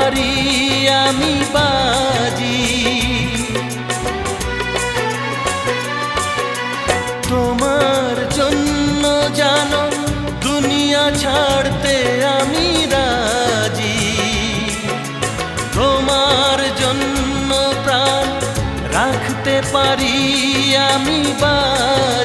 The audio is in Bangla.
পারি আমি বাজি। তোমার জন্য জানো দুনিয়া ছাড়তে আমি রাজি। তোমার জন্য প্রাণ রাখতে পারি আমি বাজি।